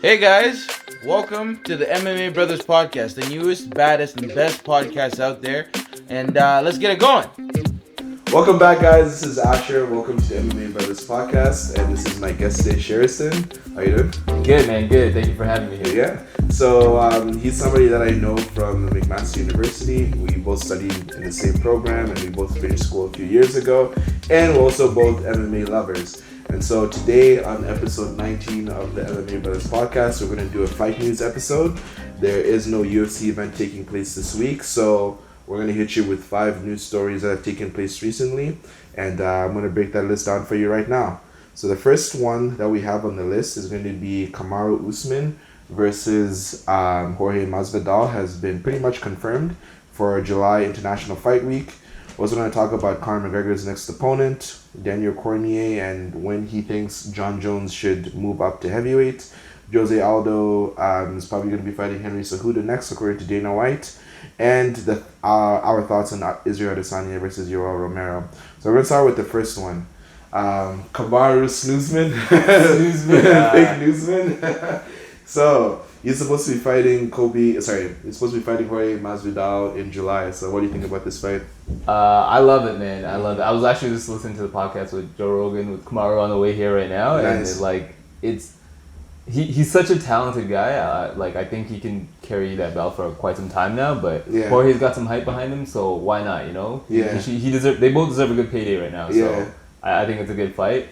Hey guys, welcome to the MMA Brothers podcast, the newest, baddest, and best podcast out there. And let's get it going. Welcome back, guys. This is Asher. Welcome to the MMA Brothers podcast, and this is my guest today, Sherriston. How you doing? Good, man. Good. Thank you for having me here. Yeah. So he's somebody that I know from McMaster University. We both studied in the same program, and we both finished school a few years ago. And we're also both MMA lovers. And so today on episode 19 of the MMA Brothers podcast, we're going to do a fight news episode. There is no UFC event taking place this week, so we're going to hit you with 5 news stories that have taken place recently. And I'm going to break that list down for you right now. So the first one that we have on the list is going to be Kamaru Usman versus Jorge Masvidal. Has been pretty much confirmed for July International Fight Week. We're also going to talk about Conor McGregor's next opponent, Daniel Cormier, and when he thinks John Jones should move up to heavyweight. Jose Aldo is probably going to be fighting Henry Cejudo next, according to Dana White. And our thoughts on Israel Adesanya versus Yoel Romero. So we're going to start with the first one. Kamaru Snoozman. Fake Newsman. So, you're supposed to be fighting you're supposed to be fighting Jorge Masvidal in July. So what do you think about this fight? I love it, man. I love it. I was actually just listening to the podcast with Joe Rogan with Kamaru on the way here right now. Nice. And he's such a talented guy. I think he can carry that belt for quite some time now. But Jorge's got some hype behind him, so why not? You know. Yeah. They both deserve a good payday right now. Yeah. So I think it's a good fight.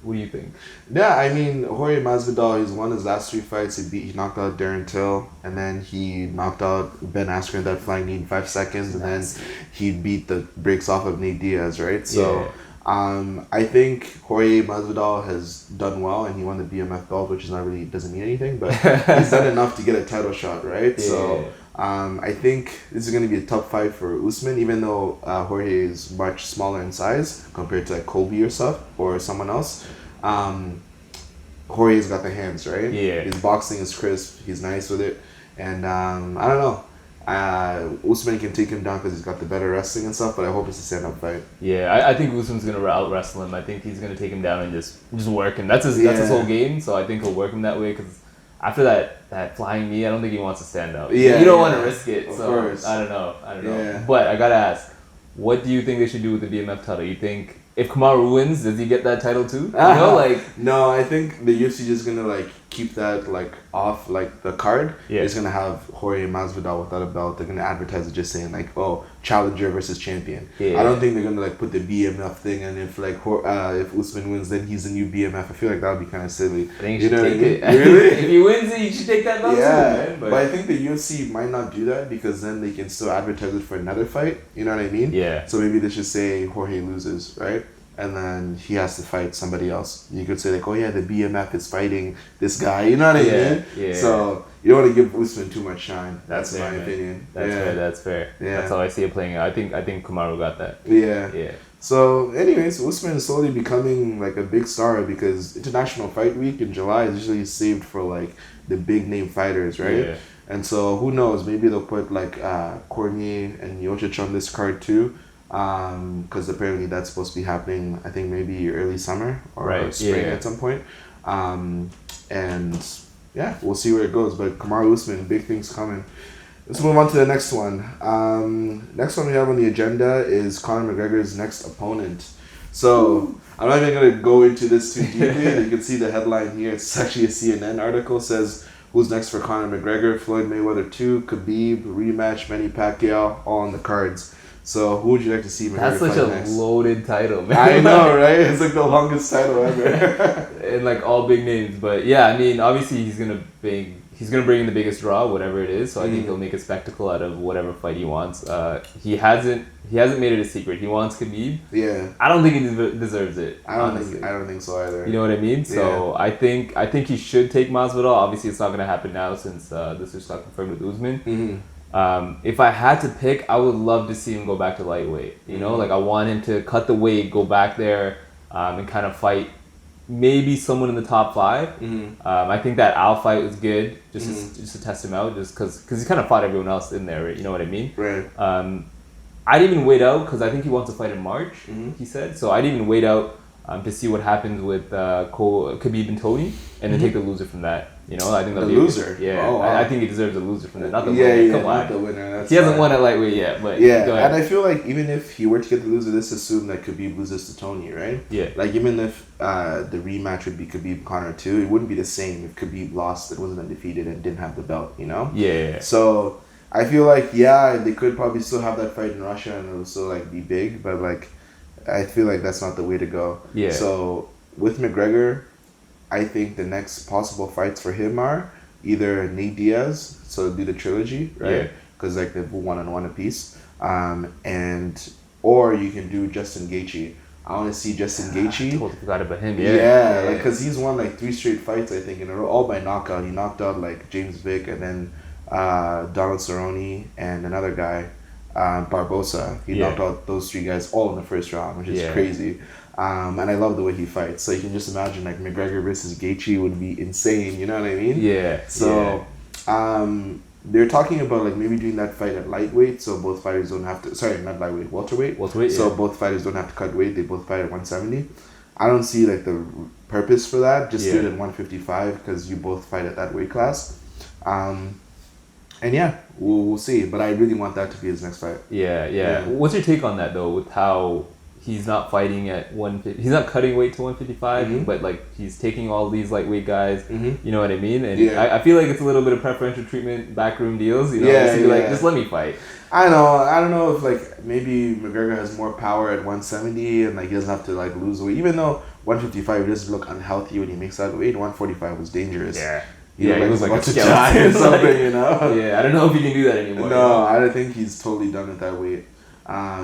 What do you think? Yeah, I mean, Jorge Masvidal, he's won his last 3 fights. He knocked out Darren Till, and then he knocked out Ben Askren in that flying knee in 5 seconds, and then he beat the brakes off of Nate Diaz, right? So, I think Jorge Masvidal has done well, and he won the BMF belt, which doesn't mean anything, but he's done enough to get a title shot, right? Yeah. So, I think this is going to be a tough fight for Usman, even though Jorge is much smaller in size compared to like Colby or someone else. Jorge's got the hands, right? Yeah. His boxing is crisp. He's nice with it. And I don't know. Usman can take him down because he's got the better wrestling and stuff, but I hope it's a stand-up fight. Yeah, I think Usman's going to out-wrestle him. I think he's going to take him down and just work him. That's his whole game, so I think he'll work him that way because after that flying knee, I don't think he wants to stand up. Yeah, you don't want to risk it, of so course. I don't know. Yeah. But I got to ask, what do you think they should do with the BMF title? You think if Kamaru wins, does he get that title too? No, I think the UFC is just gonna keep that off the card. Yeah. It's gonna have Jorge Masvidal without a belt. They're gonna advertise it just saying challenger versus champion. Yeah. I don't think they're gonna put the BMF thing, and if Usman wins, then he's the new BMF. I feel like that would be kind of silly. I think you should take it. Really? If he wins it, you should take that belt too, man. But I think the UFC might not do that because then they can still advertise it for another fight. You know what I mean? Yeah. So maybe they should say Jorge loses, right? And then he has to fight somebody else. You could say the BMF is fighting this guy. You know what I mean? Yeah. So you don't want to give Usman too much shine. That's fair, my man. opinion. That's fair. Yeah. That's how I see it playing out. I think Kamaru got that. Yeah. Yeah. So anyways, Usman is slowly becoming a big star because International Fight Week in July is usually saved for the big name fighters, right? Yeah. And so who knows? Maybe they'll put Cormier and Miocic on this card too. Because apparently that's supposed to be happening, I think maybe early summer or spring at some point. And yeah, we'll see where it goes. But Kamaru Usman, big things coming. Let's move on to the next one. Next one we have on the agenda is Conor McGregor's next opponent. So I'm not even going to go into this too deeply. You can see the headline here. It's actually a CNN article. It says, who's next for Conor McGregor? Floyd Mayweather 2, Khabib, rematch, Manny Pacquiao, all on the cards. So who would you like to see McGregor That's such a next? loaded title, man. I know, right? It's the longest title ever. And all big names. But yeah, I mean, obviously he's gonna bring in the biggest draw, whatever it is. So I think he'll make a spectacle out of whatever fight he wants. He hasn't made it a secret. He wants Khabib. Yeah. I don't think he deserves it. I don't think so either. You know what I mean? So I think he should take Masvidal. Obviously, it's not gonna happen now since this just got confirmed with Usman. Mm-hmm. If I had to pick, I would love to see him go back to lightweight. You know, I want him to cut the weight, go back there, and kind of fight maybe someone in the top 5. Mm-hmm. I think that Al fight was good, just to test him out, just because he kind of fought everyone else in there. You know what I mean? Right. I'd even wait out because I think he wants to fight in March. Mm-hmm. He said so. I'd even wait out to see what happens with Khabib and Tony, and then take the loser from that. You know, I think the loser. Yeah, oh, wow. I think he deserves a loser from that. Not the winner. winner. Come on. Not the winner. That's he hasn't won at lightweight yet, but and I feel like even if he were to get the loser, let's assume that Khabib loses to Tony, right? Yeah. Like even if the rematch would be Khabib Conor too, it wouldn't be the same if Khabib lost and wasn't undefeated and didn't have the belt. You know? Yeah. So I feel like they could probably still have that fight in Russia and it'll still like be big, but like I feel like that's not the way to go. Yeah. So with McGregor, I think the next possible fights for him are either Nate Diaz, so do the trilogy, right? Because like they've 1-on-1 apiece, or you can do Justin Gaethje. I want to see Justin Gaethje. I totally forgot about him. Like because he's won like 3 straight fights I think in a row, all by knockout. He knocked out like James Vick and then Donald Cerrone and another guy, Barbosa. He knocked out those 3 guys all in the first round, which is crazy. And I love the way he fights. So you can just imagine like McGregor versus Gaethje would be insane. You know what I mean? Yeah. So, they're talking about like maybe doing that fight at lightweight, so both fighters don't have to. Sorry, not lightweight, welterweight. Welterweight. So both fighters don't have to cut weight. They both fight at 170. I don't see like the purpose for that. Just do it at 155 because you both fight at that weight class. And we'll see. But I really want that to be his next fight. Yeah. What's your take on that though? With how he's not fighting at 150, he's not cutting weight to 155, but like he's taking all these lightweight guys. You know what I mean? And I feel like it's a little bit of preferential treatment, backroom deals. You know, like just let me fight. I know. I don't know if like maybe McGregor has more power at 170 and like he doesn't have to like lose weight. Even though 155 doesn't look unhealthy when he makes that weight, 145 was dangerous. He was like a giant or something, you know? I don't know if he can do that anymore. No, I don't think he's totally done with that weight.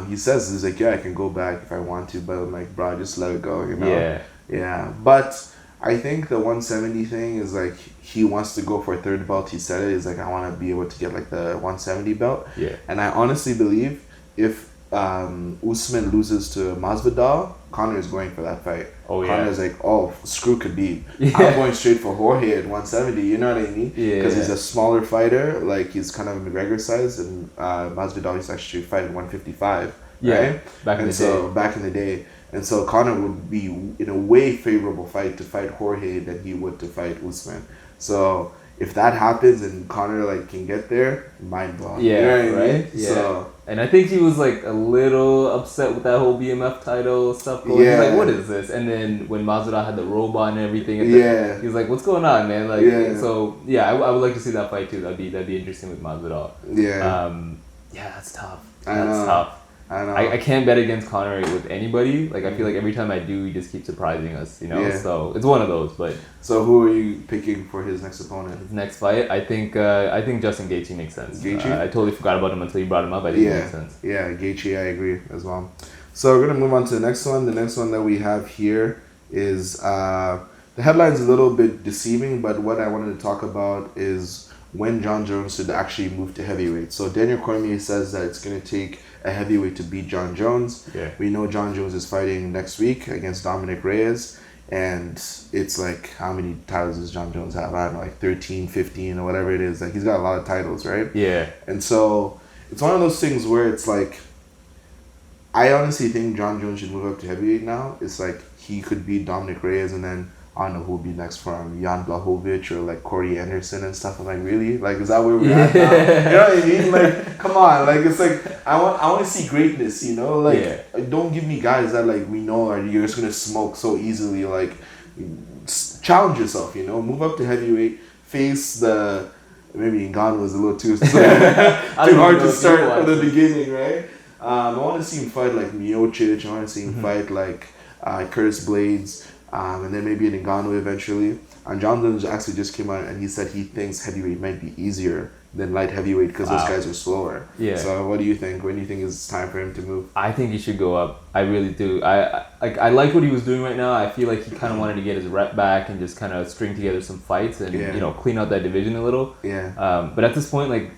He says he's like, I can go back if I want to, but I'm like, bro, just let it go, you know? Yeah. But I think the 170 thing is like he wants to go for a third belt. He said it. He's like, I want to be able to get like the 170 belt. And I honestly believe if Usman loses to Masvidal, Conor is going for that fight. Conor's like, screw Khabib. I'm going straight for Jorge at 170. You know what I mean? Because he's a smaller fighter. Like he's kind of McGregor size, and Masvidal used to actually fight at 155. Right? Back in the day. And so Conor would be in a way favorable fight to fight Jorge than he would to fight Usman. So if that happens and Conor like can get there, mind blown. You know what I mean? So, and I think he was like a little upset with that whole BMF title stuff going. He's like, what is this? And then when Masvidal had the robot and everything, he was like, what's going on, man? Like, so I would like to see that fight too. That'd be interesting with Masvidal. That's tough. That's tough. I know. I can't bet against Conor with anybody. Like I feel like every time I do, he just keeps surprising us. You know, so it's one of those. But so who are you picking for his next opponent? His next fight, I think Justin Gaethje makes sense. Gaethje? I totally forgot about him until you brought him up. I think it makes sense. Yeah, Gaethje, I agree as well. So we're gonna move on to the next one. The next one that we have here is the headline's a little bit deceiving, but what I wanted to talk about is when John Jones should actually move to heavyweight. So Daniel Cormier says that it's going to take a heavyweight to beat John Jones. We know John Jones is fighting next week against Dominic Reyes. And it's like, how many titles does John Jones have? I don't know, like 13, 15 or whatever it is. Like he's got a lot of titles, right? And so it's one of those things where it's like, I honestly think John Jones should move up to heavyweight now. It's like he could beat Dominic Reyes and then I don't know who will be next from Jan Blachowicz or like Corey Anderson and stuff. I'm like, really? Like, is that where we're at now? You know what I mean? Like, come on. Like, it's like, I want to see greatness, you know? Like, don't give me guys that like we know are you're just going to smoke so easily. Like, challenge yourself, you know? Move up to heavyweight, face the, maybe Ngannou was a little too hard to start from the beginning, right? I want to see him fight like Miocic. I want to see him fight like Curtis Blades. And then maybe an Ngannou eventually. And John Jones actually just came out and he said he thinks heavyweight might be easier than light heavyweight because those guys are slower. So what do you think? When do you think it's time for him to move? I think he should go up. I really do. I like what he was doing right now. I feel like he kind of wanted to get his rep back and just kind of string together some fights and you know clean out that division a little. But at this point, like,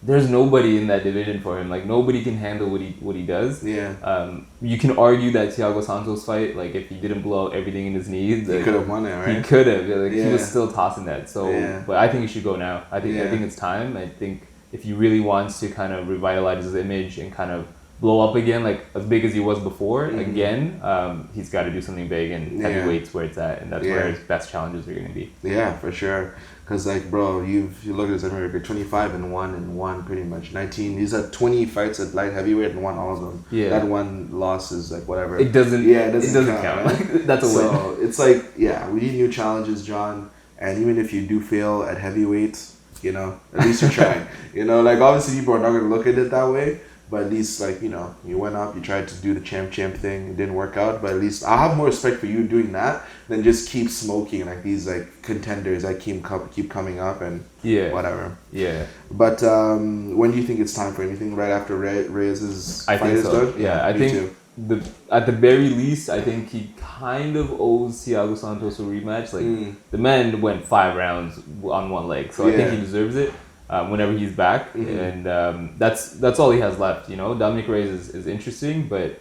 there's nobody in that division for him. Like, nobody can handle what he does. You can argue that Thiago Santos fight, like, if he didn't blow out everything in his knees, he could have won it, right? He could have. Like, he was still tossing that. So, but I think he should go now. I think it's time. I think if he really wants to kind of revitalize his image and kind of blow up again, like as big as he was before again, he's got to do something big, and heavyweight's where it's at, and that's where his best challenges are going to be. Yeah, for sure. Because, like, bro, you look at his record, 25-1 pretty much. 19, he's had 20 fights at light heavyweight and won all of them. Yeah. That one loss is, like, whatever. It doesn't count. Right? That's a win. So, it's like, yeah, we need new challenges, John. And even if you do fail at heavyweight, you know, at least you're trying. You know, like, obviously people are not going to look at it that way. But at least, like, you know, you went up, you tried to do the champ thing, it didn't work out. But at least I have more respect for you doing that than just keep smoking like these like contenders that keep coming up and whatever. Yeah. But when do you think it's time for anything? Right after Reyes' fight is done? Yeah, I think at the very least, I think he kind of owes Thiago Santos a rematch. Like the man went 5 rounds on one leg, so I think he deserves it. Whenever he's back, and that's all he has left. You know, Dominic Reyes is interesting, but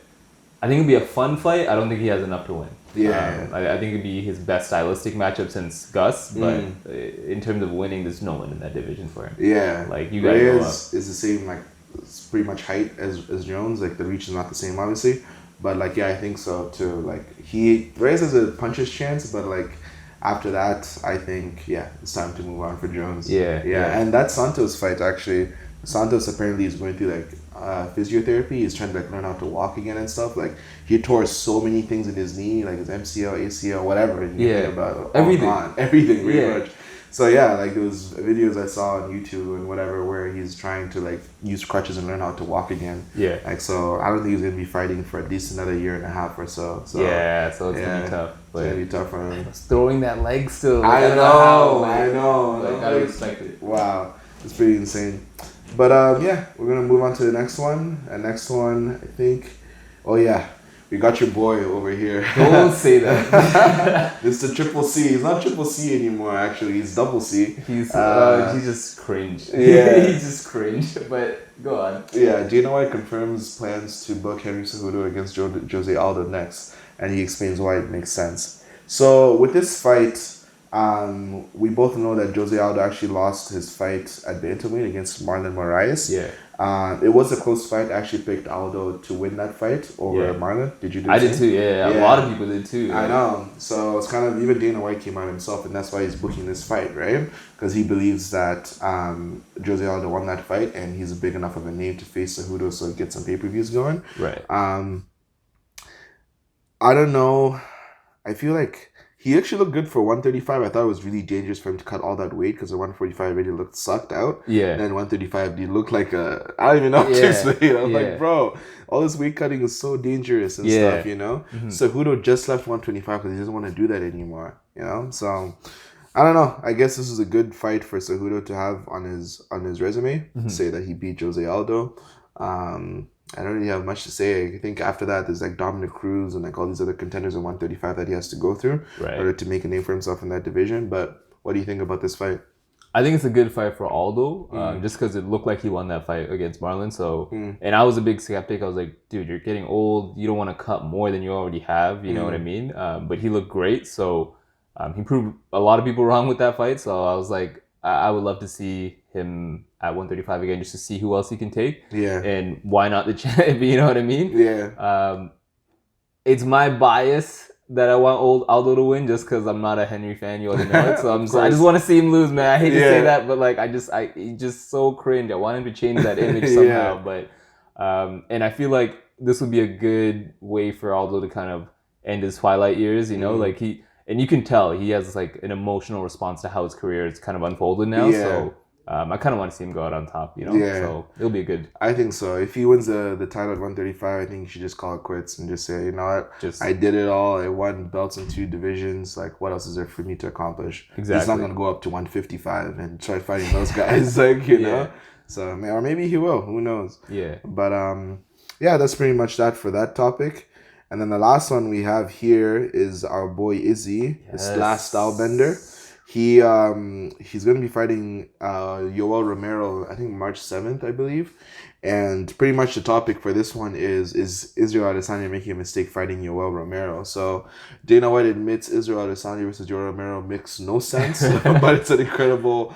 I think it'd be a fun fight. I don't think he has enough to win. I think it'd be his best stylistic matchup since Gus, but in terms of winning, there's no one in that division for him. Yeah, like you gotta go up. Is the same, like it's pretty much height as Jones. Like the reach is not the same, obviously, but like I think so too. Like Reyes has a puncher's chance, but like. After that, I think, it's time to move on for Jones. Yeah. And that Santos fight, actually, Santos apparently is going through, like, physiotherapy. He's trying to, like, learn how to walk again and stuff. Like, he tore so many things in his knee, like his MCL, ACL, whatever. And you think about everything, pretty much. So, like, there was videos I saw on YouTube and whatever where he's trying to, like, use crutches and learn how to walk again. Yeah. Like, so I don't think he's going to be fighting for at least another year and a half or so. So it's going to be tough. It's going to be tough for him. Throwing that leg still. Like, I know. Like, I respect it. Wow. It's pretty insane. But, we're going to move on to the next one. And next one, I think, we got your boy over here. Don't say that. It's the Triple C. He's not Triple C anymore, actually. He's Double C. He's just cringe. He's just cringe. But go on. Yeah, Dana White confirms plans to book Henry Cejudo against Jose Aldo next. And he explains why it makes sense. So with this fight, we both know that Jose Aldo actually lost his fight at bantamweight against Marlon Moraes. Yeah. It was a close fight. I actually picked Aldo to win that fight over Marlon. Did you do I did too, yeah. A lot of people did too. I know. So it's kind of, even Dana White came out himself, and that's why he's booking this fight, right? Because he believes that Jose Aldo won that fight, and he's big enough of a name to face Cejudo, so get some pay-per-views going. Right. I don't know. I feel like he actually looked good for 135. I thought it was really dangerous for him to cut all that weight because the 145 really looked sucked out. Yeah. And then 135, he looked like a... I don't even know what to explain. I'm like, bro, all this weight cutting is so dangerous and stuff, you know? Mm-hmm. Cejudo just left 125 because he doesn't want to do that anymore, you know? So, I don't know. I guess this is a good fight for Cejudo to have on his resume. Mm-hmm. Say that he beat Jose Aldo. I don't really have much to say. I think after that, there's like Dominic Cruz and like all these other contenders at 135 that he has to go through in order to make a name for himself in that division. But what do you think about this fight? I think it's a good fight for Aldo, just because it looked like he won that fight against Marlon. So, and I was a big skeptic. I was like, dude, you're getting old. You don't want to cut more than you already have. You know what I mean? But he looked great. So he proved a lot of people wrong with that fight. So I was like, I would love to see him at 135 again, just to see who else he can take. Yeah. And why not the champ? You know what I mean? Yeah. It's my bias that I want old Aldo to win, just because I'm not a Henry fan. You already know it. So I just want to see him lose, man. I hate to say that, but like he's just so cringe. I want him to change that image somehow. But and I feel like this would be a good way for Aldo to kind of end his twilight years. You know, like and you can tell he has like an emotional response to how his career is kind of unfolded now. Yeah. So I kind of want to see him go out on top, you know? Yeah. So it'll be good. I think so. If he wins the title at 135, I think he should just call it quits and just say, you know what? I did it all. I won belts in 2 divisions. Like, what else is there for me to accomplish? Exactly. He's not going to go up to 155 and try fighting those guys, like, you know? So, or maybe he will. Who knows? Yeah. But, that's pretty much that for that topic. And then the last one we have here is our boy Izzy, this last style bender. he's gonna be fighting Yoel Romero, I think March 7th, I believe. And pretty much the topic for this one is Israel Adesanya making a mistake fighting Yoel Romero? So Dana White admits Israel Adesanya versus Yoel Romero makes no sense, but it's incredible.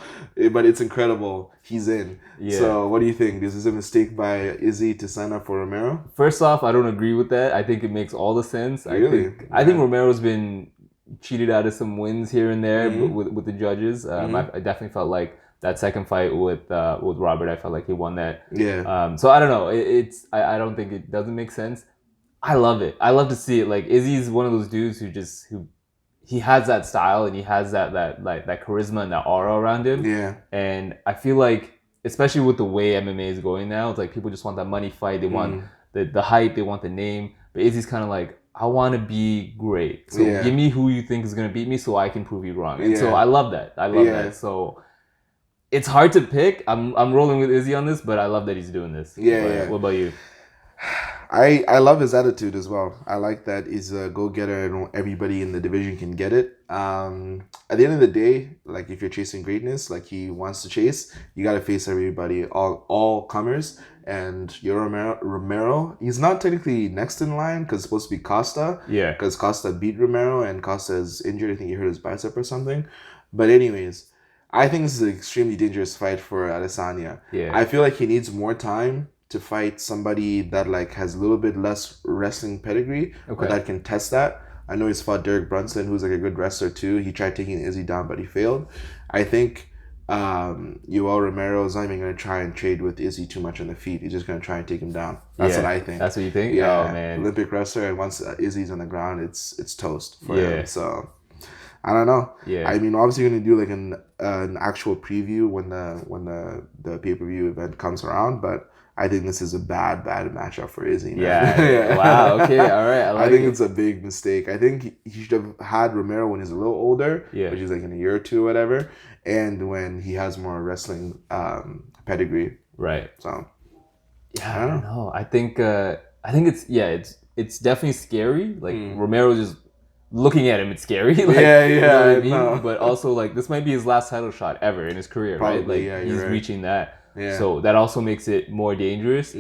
He's in. Yeah. So what do you think? This is a mistake by Izzy to sign up for Romero? First off, I don't agree with that. I think it makes all the sense. Really? I think Romero's been cheated out of some wins here and there with the judges. I definitely felt like that second fight with Robert, I felt like he won that. Yeah. So I don't know. I don't think it doesn't make sense. I love it. I love to see it. Like Izzy's one of those dudes who he has that style and he has that charisma and that aura around him. Yeah. And I feel like, especially with the way MMA is going now, it's like people just want that money fight. They want the hype. They want the name. But Izzy's kind of like, I want to be great. So give me who you think is going to beat me so I can prove you wrong. And so I love that. I love that. So it's hard to pick. I'm rolling with Izzy on this, but I love that he's doing this. What about you? I love his attitude as well. I like that he's a go-getter and everybody in the division can get it. At the end of the day, like if you're chasing greatness, like he wants to chase, you got to face everybody, all comers. And Romero, he's not technically next in line because it's supposed to be Costa. Yeah. Because Costa beat Romero and Costa is injured. I think he hurt his bicep or something. But anyways, I think this is an extremely dangerous fight for Adesanya. Yeah. I feel like he needs more time to fight somebody that like has a little bit less wrestling pedigree, but that can test that. I know he's fought Derek Brunson, who's like a good wrestler too. He tried taking Izzy down, but he failed. I think Yoel Romero is not even going to try and trade with Izzy too much on the feet. He's just going to try and take him down. That's what I think. That's what you think? Yeah, oh man, Olympic wrestler, and once Izzy's on the ground, it's toast for him. So I don't know. Yeah. I mean, obviously you're gonna do like an actual preview when the pay-per-view event comes around, but I think this is a bad matchup for Izzy. Man. Yeah. Wow. Okay. All right. I think it's a big mistake. I think he should have had Romero when he's a little older, which is like in a year or two, or whatever, and when he has more wrestling pedigree. Right. So. Yeah. I don't know. I think it's definitely scary. Like Romero just looking at him, it's scary. Like, you know what I mean? No. But also like this might be his last title shot ever in his career, Probably, right? Like yeah, he's right. reaching that. Yeah. So that also makes it more dangerous,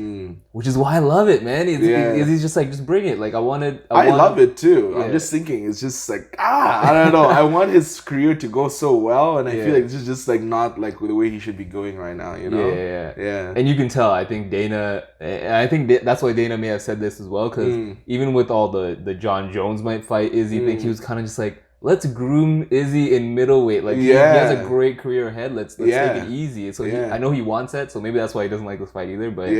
which is why I love it, man. He's just like, just bring it. Like I love it too. Yeah. I'm just thinking, it's just like, I don't know. I want his career to go so well, and I feel like this is just like not like the way he should be going right now, you know? Yeah. And you can tell, I think that's why Dana may have said this as well, because even with all the John Jones might fight Izzy, I think he was kind of just like, let's groom Izzy in middleweight. Like he has a great career ahead. Let's take it easy. So I know he wants that. So maybe that's why he doesn't like this fight either. But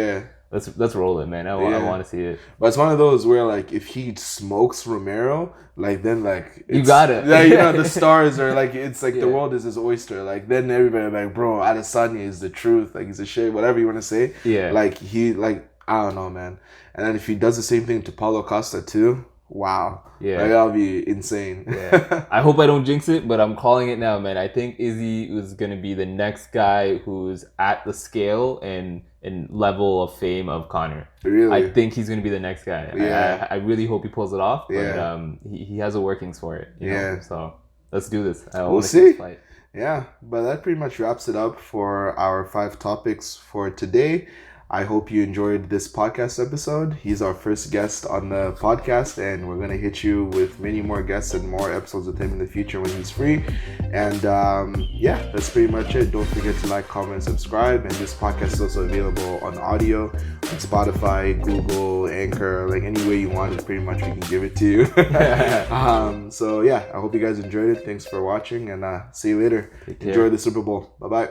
let's roll it, man. I want to see it. But it's one of those where like if he smokes Romero, like then like you got it. Yeah, you know the stars are like it's like the world is his oyster. Like then everybody like, bro, Adesanya is the truth. Like he's a shit. Whatever you want to say. Yeah. Like he like I don't know, man. And then if he does the same thing to Paulo Costa too. Wow. Yeah. Like, that'll be insane. Yeah. I hope I don't jinx it, but I'm calling it now, man. I think Izzy is going to be the next guy who's at the scale and level of fame of Conor. Really? I think he's going to be the next guy. Yeah. I really hope he pulls it off, but he has the workings for it. You know? So let's do this. We'll see. Fight. Yeah, but that pretty much wraps it up for our 5 topics for today. I hope you enjoyed this podcast episode. He's our first guest on the podcast, and we're going to hit you with many more guests and more episodes with him in the future when he's free. And that's pretty much it. Don't forget to like, comment, and subscribe. And this podcast is also available on audio on Spotify, Google, Anchor, like any way you want it, pretty much we can give it to you. I hope you guys enjoyed it. Thanks for watching, and see you later. Enjoy the Super Bowl. Bye-bye.